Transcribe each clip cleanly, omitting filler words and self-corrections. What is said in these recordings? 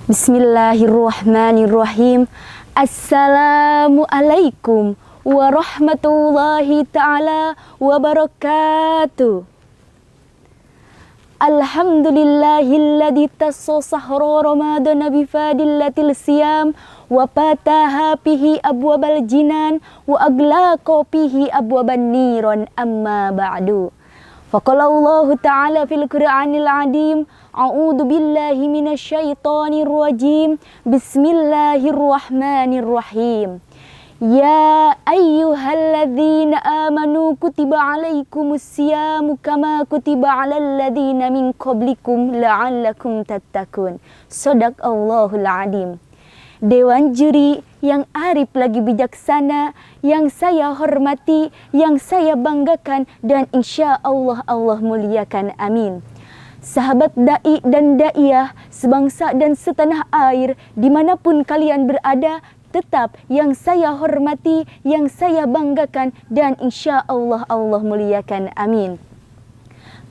Bismillahirrahmanirrahim. Assalamualaikum warahmatullahi ta'ala wabarakatuh. Alhamdulillahilladzi tassasahra ramadana bifadillatil siyam wa fataha bihi abwabal jinan wa aglaqa bihi abwaban niran amma ba'du. Faqala Allah Ta'ala fil Qur'anil Azim, a'udzu billahi minasyaitonir rajim. Bismillahirrahmanirrahim. Ya ayyuhalladzina amanu kutiba alaikumus siyamu kama kutiba alal ladzina min qablikum la'allakum tattaqun. Shadaqallahul Azim. Dewan juri yang arif lagi bijaksana, yang saya hormati, yang saya banggakan, dan insya Allah Allah muliakan, amin. Sahabat da'i dan da'iyah, sebangsa dan setanah air, dimanapun kalian berada, tetap yang saya hormati, yang saya banggakan, dan insya Allah Allah muliakan, amin.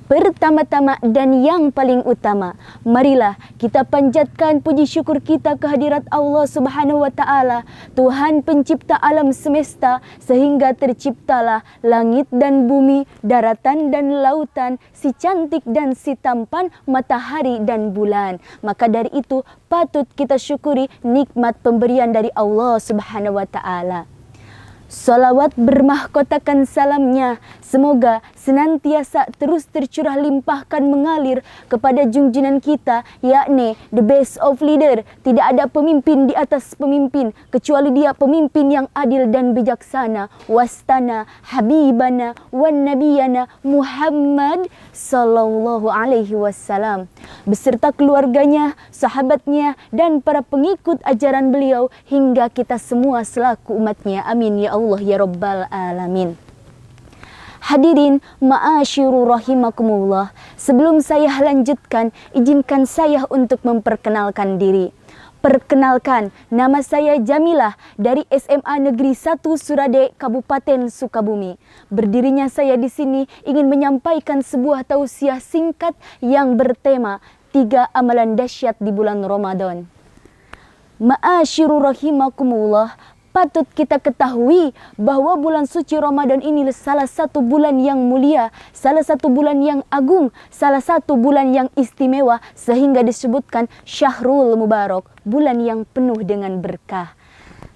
Pertama-tama dan yang paling utama, marilah kita panjatkan puji syukur kita kehadirat Allah Subhanahu wa Ta'ala, Tuhan pencipta alam semesta, sehingga terciptalah langit dan bumi, daratan dan lautan, si cantik dan si tampan, matahari dan bulan. Maka dari itu patut kita syukuri nikmat pemberian dari Allah Subhanahu wa Ta'ala. Salawat bermahkotakan salamnya, semoga senantiasa terus tercurah limpahkan mengalir kepada junjungan kita, yakni the best of leader. Tidak ada pemimpin di atas pemimpin, kecuali dia pemimpin yang adil dan bijaksana. Wastana habibana wan nabiyana Muhammad sallallahu alaihi wasallam, beserta keluarganya, sahabatnya, dan para pengikut ajaran beliau, hingga kita semua selaku umatnya, amin ya Allah ya Rabbal Alamin. Hadirin ma'asyiru rahimakumullah, sebelum saya lanjutkan, izinkan saya untuk memperkenalkan diri. Perkenalkan, nama saya Jamilah dari SMA Negeri 1 Surade, Kabupaten Sukabumi. Berdirinya saya di sini ingin menyampaikan sebuah tausiah singkat yang bertema 3 amalan dahsyat di bulan Ramadan. Ma'asyiru rahimakumullah, patut kita ketahui bahwa bulan suci Ramadan ini salah satu bulan yang mulia, salah satu bulan yang agung, salah satu bulan yang istimewa, sehingga disebutkan Syahrul Mubarak, bulan yang penuh dengan berkah.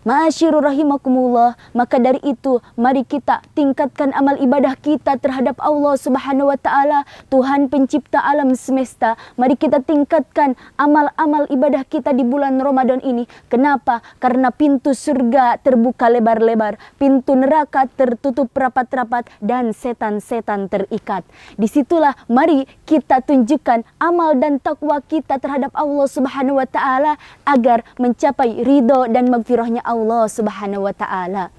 Ma'asyiru rahimakumullah, maka dari itu mari kita tingkatkan amal ibadah kita terhadap Allah Subhanahu wa Ta'ala, Tuhan pencipta alam semesta. Mari kita tingkatkan amal-amal ibadah kita di bulan Ramadan ini. Kenapa? Karena pintu surga terbuka lebar-lebar, pintu neraka tertutup rapat-rapat, dan setan-setan terikat. Disitulah mari kita tunjukkan amal dan takwa kita terhadap Allah Subhanahu wa Ta'ala agar mencapai ridho dan magfirahnya Allah Subhanahu wa Ta'ala.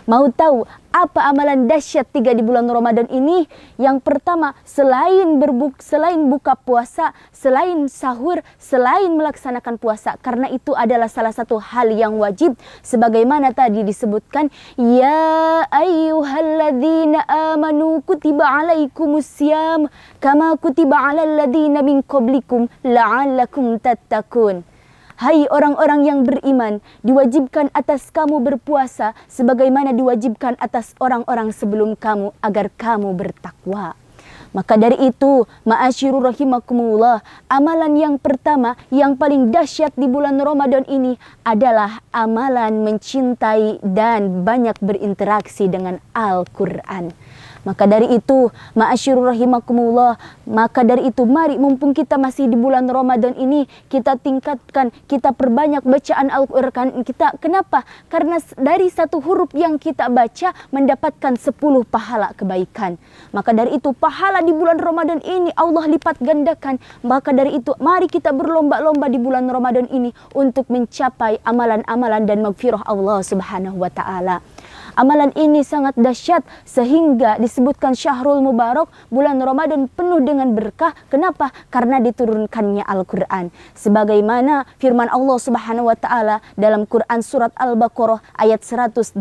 Mau tahu apa amalan dahsyat 3 di bulan Ramadan ini? Yang pertama, selain buka puasa, selain sahur, selain melaksanakan puasa, karena itu adalah salah satu hal yang wajib, sebagaimana tadi disebutkan, ya ayyuhalladzina amanu kutiba alaikumus siyam kama kutiba alal ladzina min qablikum la'allakum tattaqun. Hai orang-orang yang beriman, diwajibkan atas kamu berpuasa sebagaimana diwajibkan atas orang-orang sebelum kamu agar kamu bertakwa. Maka dari itu, ma'asyiru rahimakumullah, amalan yang pertama yang paling dahsyat di bulan Ramadan ini adalah amalan mencintai dan banyak berinteraksi dengan Al-Quran. Maka dari itu, ma'asyiru rahimakumullah, maka dari itu mari mumpung kita masih di bulan Ramadan ini, kita tingkatkan, kita perbanyak bacaan Al-Quran kita. Kenapa? Karena dari satu huruf yang kita baca mendapatkan 10 pahala kebaikan. Maka dari itu pahala di bulan Ramadan ini Allah lipat gandakan. Maka dari itu mari kita berlomba-lomba di bulan Ramadan ini untuk mencapai amalan-amalan dan magfirah Allah Subhanahu wa Ta'ala. Amalan ini sangat dahsyat sehingga disebutkan Syahrul Mubarak, bulan Ramadan penuh dengan berkah. Kenapa? Karena diturunkannya Al-Quran. Sebagaimana firman Allah Subhanahu wa Ta'ala dalam Quran surat Al-Baqarah ayat 185.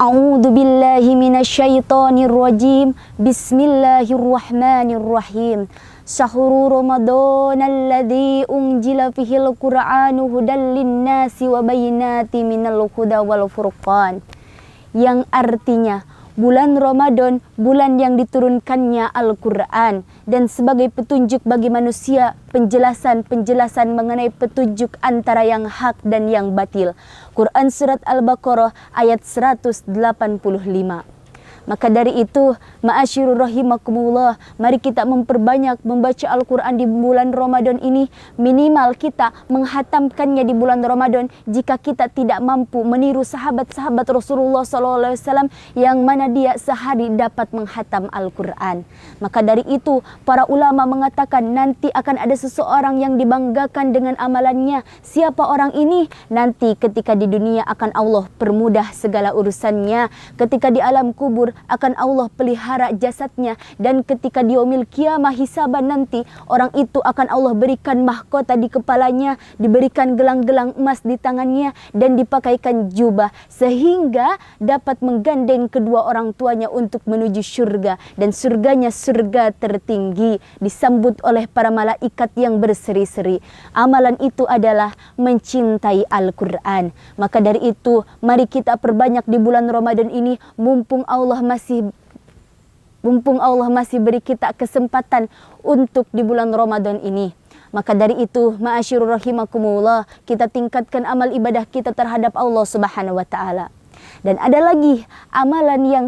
A'udzu billahi minasyaitonir rajim. Bismillahirrahmanirrahim. Syahru Ramadan alladzi unzila fihil Qur'anu hudal linnasi wa bayyinatin minal huda wal furqan. Yang artinya bulan Ramadan, bulan yang diturunkannya Al-Quran dan sebagai petunjuk bagi manusia, penjelasan mengenai petunjuk antara yang hak dan yang batil. Quran Surat Al-Baqarah ayat 185. Maka dari itu, ma'asyirur rahimakumullah, mari kita memperbanyak membaca Al-Quran di bulan Ramadan ini. Minimal kita menghatamkannya di bulan Ramadan jika kita tidak mampu meniru sahabat-sahabat Rasulullah SAW yang mana dia sehari dapat menghatam Al-Quran. Maka dari itu, para ulama mengatakan nanti akan ada seseorang yang dibanggakan dengan amalannya. Siapa orang ini? Nanti ketika di dunia akan Allah permudah segala urusannya. Ketika di alam kubur akan Allah pelihara jasadnya, dan ketika di yaumil kiamah hisaban nanti, orang itu akan Allah berikan mahkota di kepalanya, diberikan gelang-gelang emas di tangannya, dan dipakaikan jubah sehingga dapat menggandeng kedua orang tuanya untuk menuju surga, dan surganya surga tertinggi, disambut oleh para malaikat yang berseri-seri. Amalan itu adalah mencintai Al-Quran. Maka dari itu, mari kita perbanyak di bulan Ramadan ini, mumpung Allah masih beri kita kesempatan untuk di bulan Ramadan ini. Maka dari itu, ma'asyirur rahimakumullah, kita tingkatkan amal ibadah kita terhadap Allah Subhanahu wa taala. Dan ada lagi amalan yang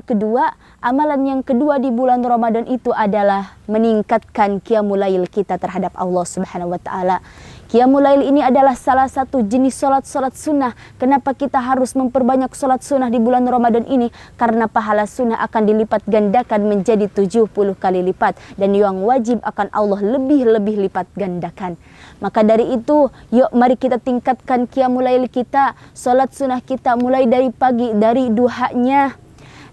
kedua di bulan Ramadan itu adalah meningkatkan qiyamul lail kita terhadap Allah Subhanahu wa taala. Qiyamul lail ini adalah salah satu jenis salat sunnah. Kenapa kita harus memperbanyak salat sunnah di bulan Ramadan ini? Karena pahala sunnah akan dilipat gandakan menjadi 70 kali lipat, dan yang wajib akan Allah lebih lipat gandakan. Maka dari itu, yuk mari kita tingkatkan qiyamul lail kita, salat sunnah kita, mulai dari pagi, dari duhanya,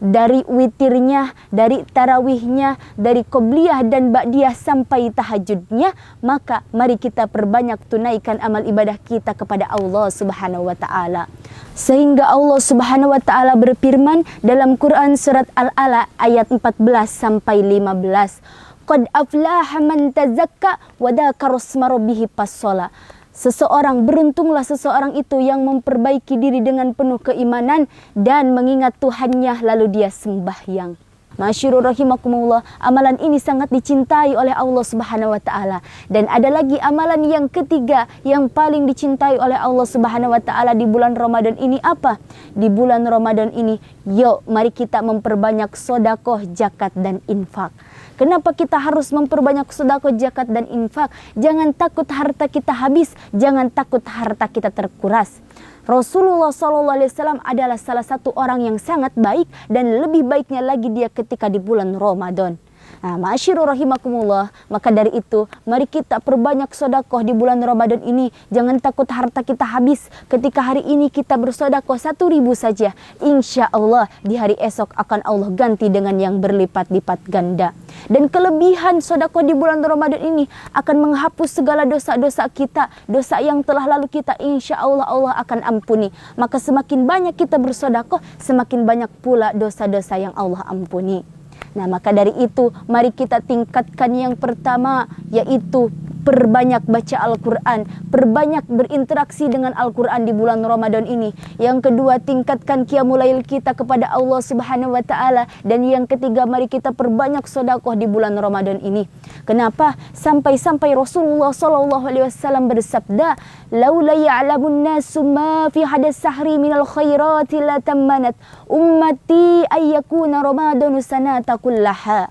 dari witirnya, dari tarawihnya, dari qobliyah dan ba'diyah sampai tahajudnya. Maka mari kita perbanyak tunaikan amal ibadah kita kepada Allah Subhanahu wa taala. Sehingga Allah Subhanahu wa taala berfirman dalam Quran Surat Al-Ala ayat 14 sampai 15. Qad aflaha man tazakka wa dzakara isma rabbih fashala. Beruntunglah seseorang itu yang memperbaiki diri dengan penuh keimanan dan mengingat Tuhannya lalu dia sembahyang. Masyurur rahimakumullah, amalan ini sangat dicintai oleh Allah Subhanahu wa taala. Dan ada lagi amalan yang ketiga yang paling dicintai oleh Allah Subhanahu wa taala di bulan Ramadan ini apa? Di bulan Ramadan ini, yuk mari kita memperbanyak sedekah, zakat dan infak. Kenapa kita harus memperbanyak sedekah, zakat dan infak? Jangan takut harta kita habis, jangan takut harta kita terkuras. Rasulullah SAW adalah salah satu orang yang sangat baik, dan lebih baiknya lagi dia ketika di bulan Ramadan. Nah, ma'asyirur rahimakumullah, maka dari itu mari kita perbanyak sedekah di bulan Ramadan ini. Jangan takut harta kita habis. Ketika hari ini kita bersedekah 1.000 saja, insya Allah di hari esok akan Allah ganti dengan yang berlipat-lipat ganda. Dan kelebihan sedekah di bulan Ramadan ini akan menghapus segala dosa-dosa kita, dosa yang telah lalu kita, insya Allah Allah akan ampuni. Maka semakin banyak kita bersedekah, semakin banyak pula dosa-dosa yang Allah ampuni. Nah, maka dari itu mari kita tingkatkan yang pertama, yaitu perbanyak baca Al-Quran, perbanyak berinteraksi dengan Al-Quran di bulan Ramadan ini. Yang kedua, tingkatkan qiyamul lail kita kepada Allah Subhanahu wa taala. Dan yang ketiga, mari kita perbanyak sedekah di bulan Ramadan ini. Kenapa? Sampai-sampai Rasulullah SAW bersabda, "Laula ya'lamun nasu ma fi hadas sahri minal khairati la tammanat ummati ayyakuna ramadanu sanata kullaha."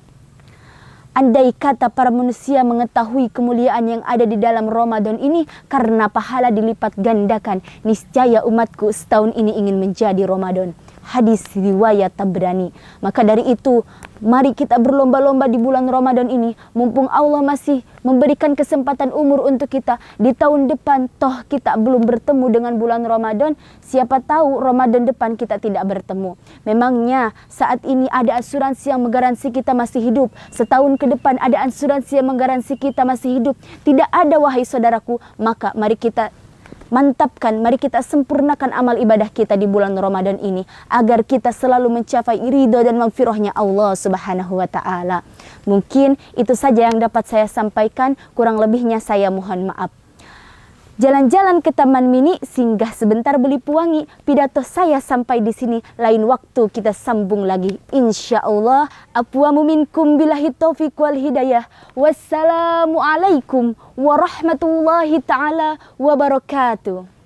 Andai kata para manusia mengetahui kemuliaan yang ada di dalam Ramadan ini, karena pahala dilipat gandakan, niscaya umatku setahun ini ingin menjadi Ramadan. Hadis riwayat Tabrani. Maka dari itu, mari kita berlomba-lomba di bulan Ramadan ini. Mumpung Allah masih memberikan kesempatan umur untuk kita. Di tahun depan, toh kita belum bertemu dengan bulan Ramadan. Siapa tahu Ramadan depan kita tidak bertemu. Memangnya saat ini ada asuransi yang menggaransi kita masih hidup. Setahun ke depan ada asuransi yang menggaransi kita masih hidup. Tidak ada, wahai saudaraku. Maka mari kita mantapkan, mari kita sempurnakan amal ibadah kita di bulan Ramadan ini agar kita selalu mencapai ridho dan maghfirahnya Allah Subhanahu wa taala. Mungkin itu saja yang dapat saya sampaikan, kurang lebihnya saya mohon maaf. Jalan-jalan ke Taman Mini, singgah sebentar beli pewangi. Pidato saya sampai di sini, lain waktu kita sambung lagi. Insya Allah. Aqwamu minkum billahi taufiq wal hidayah. Wassalamualaikum warahmatullahi ta'ala wabarakatuh.